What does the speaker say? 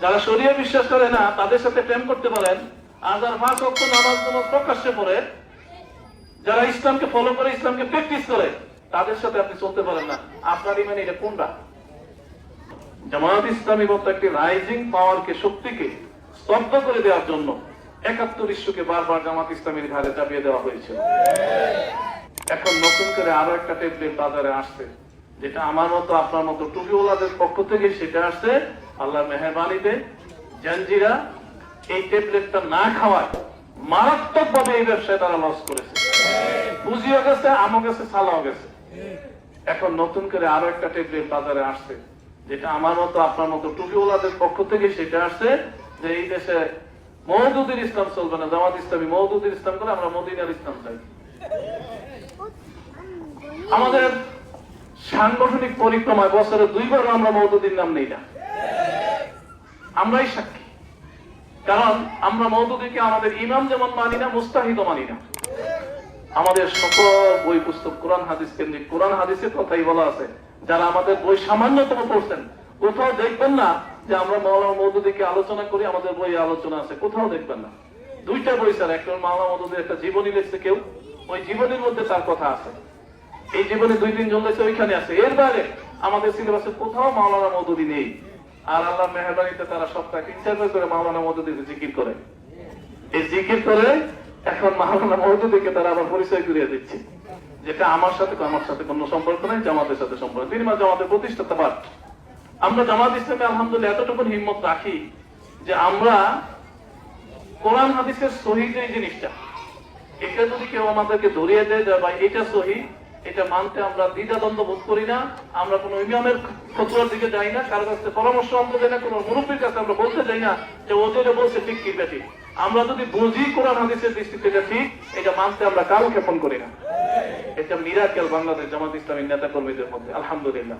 যারা শরীয়ত বিশ্বাস করে না তাদের সাথে প্রেম করতে পারেন, আর যারা 5 ওয়াক্ত নামাজ প্রকাশ্যে পড়ে, যারা ইসলামকে ফলো করে, ইসলামকে প্র্যাকটিস করে, তাদের সাথে আপনি চলতে পারেন না। আপনার ইমানে এটা কোনটা? জামায়াত ইসলামী মতো একটি রাইজিং পাওয়ারকে, শক্তিকে স্তব্ধ করে দেওয়ার জন্য 71 ইস্যুকে বারবার জামাত ইসলামীর ঘাড়ে চাপিয়ে দেওয়া হয়েছিল। এখন নতুন করে আরো একটা টেবলেট বাজারে আসছে, যেটা আমার মতো আপনার মতো টুপিওয়ালাদের পক্ষ থেকে সেটা আসছে আল্লাহর মেহেরবানিতে। জাঞ্জিরা এই টেবলেটটা না খাওয়ায় মারাত্মক ভাবে এই ব্যবসায় তারা লস করেছে, পুঁজিও গেছে, আমও গেছে, সালাও গেছে। এখন নতুন করে আরো একটা টেবলেট বাজারে আসছে, যেটা আমার মতো আপনার মতো টুপিওয়ালাদের পক্ষ থেকে সেটা আসছে যে এই দেশে মওদুদের ইসলাম চলবে না, জামাত ইসলামী মওদুদের ইসলাম করে, আমরা মদিনার ইসলাম চাই। আমাদের সাংগঠনিক পরিক্রমায় বছরে 2 বার আমরা মওদুদের নাম নেই না, আমরাই সাক্ষী। কারণ আমরা মওদুদীকে আমাদের ইমাম যেমন মানি না, মুস্তাহিদও মানি না। আমাদের সকল বই পুস্তক কোরআন হাদিস কেন্দ্রিক, কোরআন হাদিসের কথাই বলা আছে। যারা আমাদের বই সামান্যতম পড়ছেন, কোথাও দেখবেন না যে আমরা মাওলানা মওদুদীকে আলোচনা করি, আমাদের বই আলোচনা আছে, কোথাও দেখবেন না। 2টা বই স্যার, একটা মাওলানা মওদুদীর একটা জীবনী লিখছে কেউ, ওই জীবনীর মধ্যে তার কথা আছে। এই জীবনে 2-3 জন লিখছে, ওইখানে আছে। এর বাইরে আমাদের সিলেবাসে কোথাও মাওলানা মওদুদী নেই। আর আল্লাহর মেহেরবানিতে তারা সপ্তাহে 3-4 বার করে মাওলানা মওদুদীকে জিকির করে। এই জিকির করে এখন মাওলানা মওদুদীকে তারা আবার পরিচয় করিয়ে দিচ্ছে, যেটা আমার সাথে কোনো সম্পর্ক নাই, জামাতের সাথে সম্পর্ক। তিনি জামাতের প্রতিষ্ঠাতা। বাদ আমরা জামাত ইসলামে আলহামদুলিল্লাহ এতটুকু হিম্মত রাখি যে আমরা কোরআন হাদিসের সহি যে জিনিসটা, এটা যদি কেউ আমাদেরকে ধরিয়ে দেয় যে ভাই এটা সহি, এটা মানতে আমরা দ্বিধাদ্বন্দ্ব বোধ করি না। আমরা কোনো ইমামের ফতোয়ার দিকে যাই না, কারো কাছে পরামর্শ আনতে যাই না, কোনো মুরব্বীর কাছে আমরা বলতে যাই না যে ও যেটা বলছে ঠিক কি ব্যাঠিক। আমরা যদি বুঝি কোরআন হাদিসের দৃষ্টিতে এটা ঠিক, এটা মানতে আমরা কারো ক্ষেপণ করি না। এটা মিরাকেল বাংলাদেশ জামাত ইসলামী নেতা কর্মীদের মধ্যে, আলহামদুলিল্লাহ।